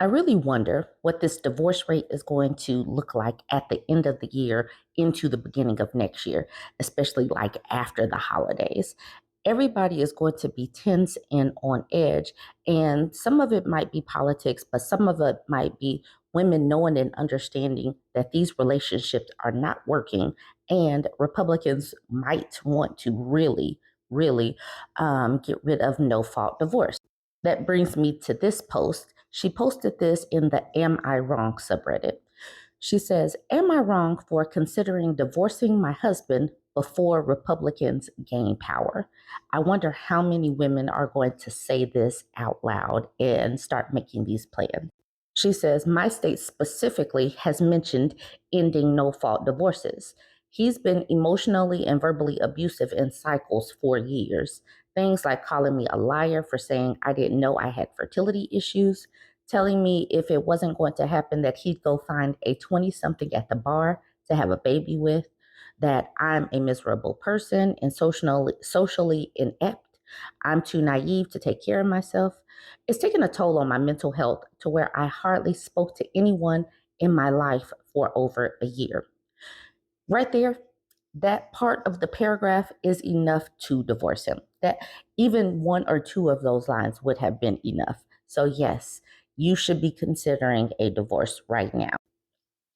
I really wonder what this divorce rate is going to look like at the end of the year into the beginning of next year, especially like after the holidays. Everybody is going to be tense and on edge, and some of it might be politics, but some of it might be women knowing and understanding that these relationships are not working, and Republicans might want to really get rid of no fault divorce. That brings me to this post. She posted this in the Am I Wrong subreddit. She says, Am I wrong for considering divorcing my husband before Republicans gain power? I wonder how many women are going to say this out loud and start making these plans. She says, My state specifically has mentioned ending no fault divorces. He's been emotionally and verbally abusive in cycles for years. Things like calling me a liar for saying I didn't know I had fertility issues, telling me if it wasn't going to happen that he'd go find a 20 something at the bar to have a baby with, that I'm a miserable person and socially inept. I'm too naive to take care of myself. It's taken a toll on my mental health to where I hardly spoke to anyone in my life for over a year. Right there, that part of the paragraph is enough to divorce him. That even one or two of those lines would have been enough. So, yes, you should be considering a divorce right now.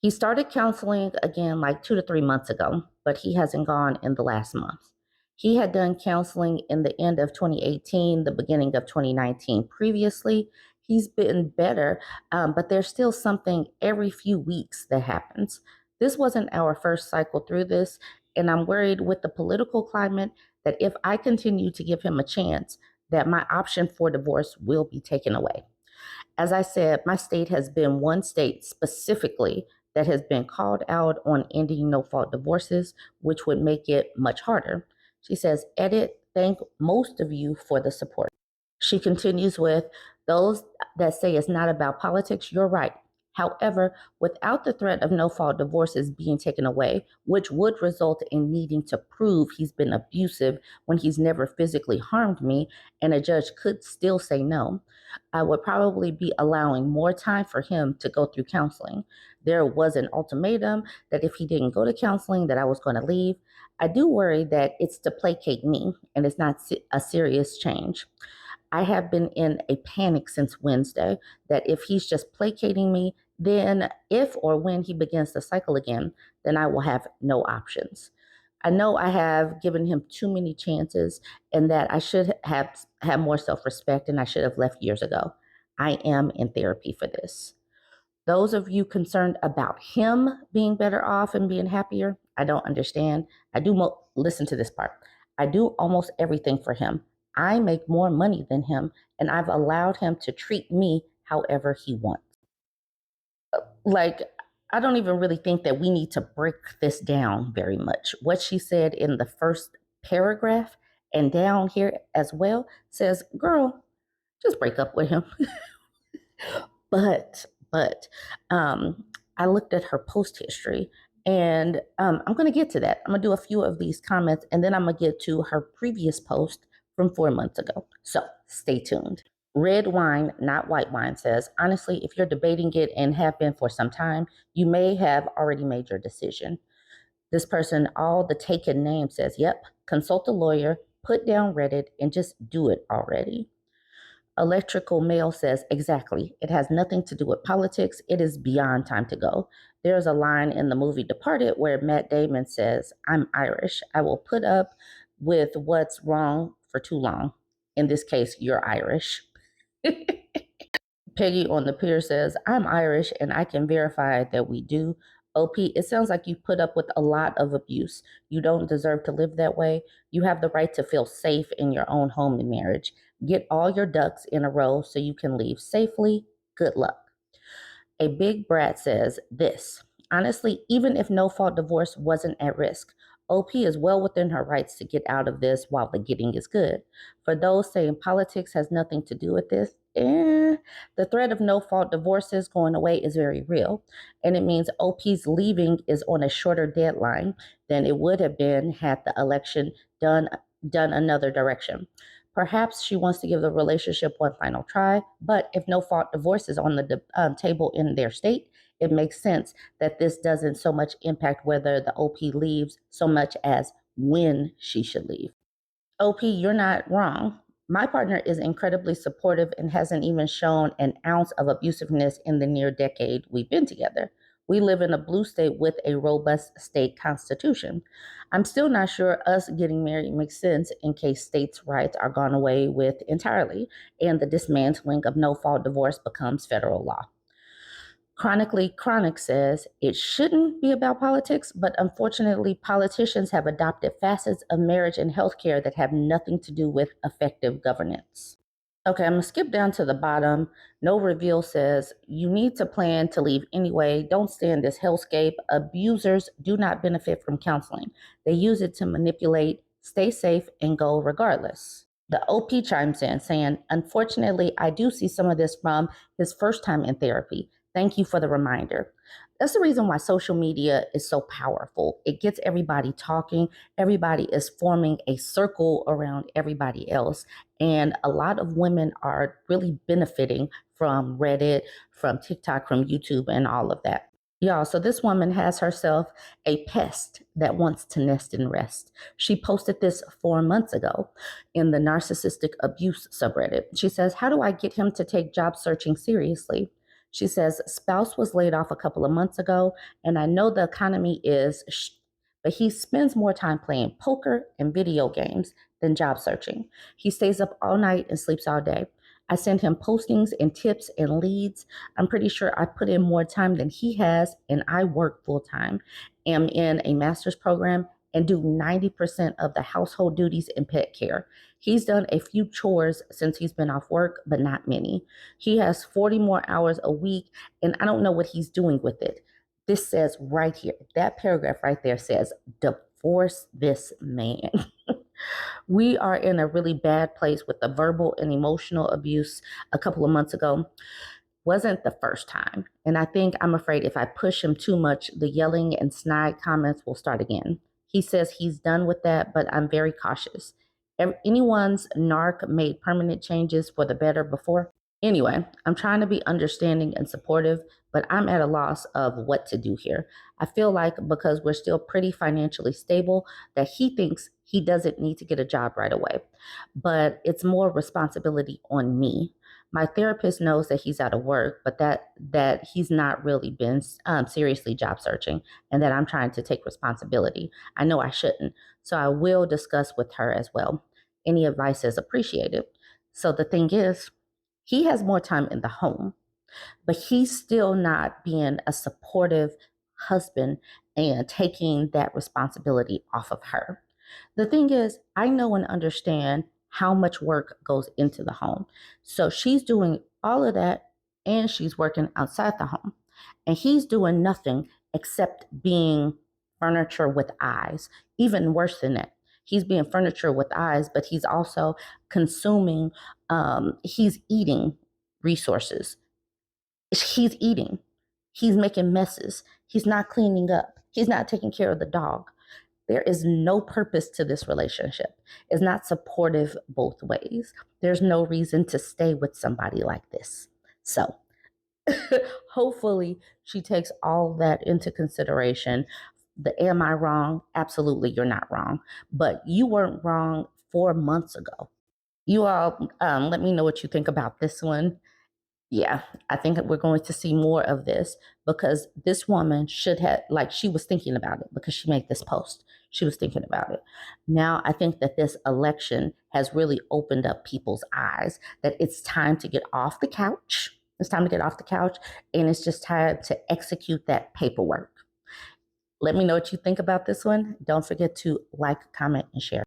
He started counseling again like 2 to 3 months ago, but he hasn't gone in the last month. He had done counseling in the end of 2018, the beginning of 2019 previously. He's been better, but there's still something every few weeks that happens. This wasn't our first cycle through this, and I'm worried with the political climate that if I continue to give him a chance, that my option for divorce will be taken away. As I said, my state has been one state specifically that has been called out on ending no fault divorces, which would make it much harder. She says, Edit, thank most of you for the support. She continues with, Those that say it's not about politics, you're right. However, without the threat of no fault divorces being taken away, which would result in needing to prove he's been abusive when he's never physically harmed me, and a judge could still say no, I would probably be allowing more time for him to go through counseling. There was an ultimatum that if he didn't go to counseling, that I was going to leave. I do worry that it's to placate me and it's not a serious change. I have been in a panic since Wednesday that if he's just placating me, then if or when he begins the cycle again, then I will have no options. I know I have given him too many chances and that I should have more self-respect and I should have left years ago. I am in therapy for this. Those of you concerned about him being better off and being happier, I don't understand. Listen to this part. I do almost everything for him. I make more money than him, and I've allowed him to treat me however he wants. Like, I don't even really think that we need to break this down very much. What she said in the first paragraph and down here as well says, girl, just break up with him. But I looked at her post history, and I'm going to get to that. I'm going to do a few of these comments, and then I'm going to get to her previous post from 4 months ago. So stay tuned. Red wine, not white wine, says, honestly, if you're debating it and have been for some time, you may have already made your decision. This person, all the taken name, says, yep, consult a lawyer, put down Reddit, and just do it already. Electrical Male says, exactly. It has nothing to do with politics. It is beyond time to go. There's a line in the movie Departed where Matt Damon says, I'm Irish. I will put up with what's wrong for too long. In this case, you're Irish. Peggy on the pier says, I'm Irish and I can verify that we do. OP, it sounds like you put up with a lot of abuse. You don't deserve to live that way. You have the right to feel safe in your own home and marriage. Get all your ducks in a row so you can leave safely. Good luck. A big brat says this. Honestly, even if no fault divorce wasn't at risk, OP is well within her rights to get out of this while the getting is good. For those saying politics has nothing to do with this, the threat of no fault divorces going away is very real. And it means OP's leaving is on a shorter deadline than it would have been had the election done another direction. Perhaps she wants to give the relationship one final try, but if no fault divorce is on the table in their state, it makes sense that this doesn't so much impact whether the OP leaves so much as when she should leave. OP, you're not wrong. My partner is incredibly supportive and hasn't even shown an ounce of abusiveness in the near decade we've been together. We live in a blue state with a robust state constitution. I'm still not sure us getting married makes sense in case states' rights are gone away with entirely and the dismantling of no fault divorce becomes federal law. Chronically Chronic says it shouldn't be about politics, but unfortunately, politicians have adopted facets of marriage and healthcare that have nothing to do with effective governance. Okay, I'm gonna skip down to the bottom. No Reveal says, you need to plan to leave anyway. Don't stay in this hellscape. Abusers do not benefit from counseling. They use it to manipulate, stay safe, and go regardless. The OP chimes in saying, unfortunately, I do see some of this from his first time in therapy. Thank you for the reminder. That's the reason why social media is so powerful. It gets everybody talking. Everybody is forming a circle around everybody else. And a lot of women are really benefiting from Reddit, from TikTok, from YouTube, and all of that. Y'all, so this woman has herself a pest that wants to nest and rest. She posted this 4 months ago in the narcissistic abuse subreddit. She says, how do I get him to take job searching seriously? She says, spouse was laid off a couple of months ago, and I know the economy is, but he spends more time playing poker and video games than job searching. He stays up all night and sleeps all day. I send him postings and tips and leads. I'm pretty sure I put in more time than he has, and I work full time, am in a master's program, and do 90% of the household duties and pet care. He's done a few chores since he's been off work, but not many. He has 40 more hours a week, and I don't know what he's doing with it. This says right here, that paragraph right there says, divorce this man. We are in a really bad place with the verbal and emotional abuse a couple of months ago. Wasn't the first time. And I think I'm afraid if I push him too much, the yelling and snide comments will start again. He says he's done with that, but I'm very cautious. Anyone's narc made permanent changes for the better before? Anyway, I'm trying to be understanding and supportive, but I'm at a loss of what to do here. I feel like because we're still pretty financially stable, that he thinks he doesn't need to get a job right away. But it's more responsibility on me. My therapist knows that he's out of work, but that he's not really been seriously job searching, and that I'm trying to take responsibility. I know I shouldn't, so I will discuss with her as well. Any advice is appreciated. So the thing is, he has more time in the home, but he's still not being a supportive husband and taking that responsibility off of her. The thing is, I know and understand how much work goes into the home. So she's doing all of that and she's working outside the home. And he's doing nothing except being furniture with eyes. Even worse than that. He's being furniture with eyes, but he's also consuming, he's eating resources. He's eating. He's making messes. He's not cleaning up. He's not taking care of the dog. There is no purpose to this relationship. It's not supportive both ways. There's no reason to stay with somebody like this. So hopefully she takes all that into consideration. Am I wrong? Absolutely, you're not wrong. But you weren't wrong 4 months ago. You all let me know what you think about this one. Yeah, I think that we're going to see more of this because this woman should have, like, she was thinking about it because she made this post. She was thinking about it. Now, I think that this election has really opened up people's eyes that it's time to get off the couch. It's time to get off the couch, and it's just time to execute that paperwork. Let me know what you think about this one. Don't forget to like, comment, and share.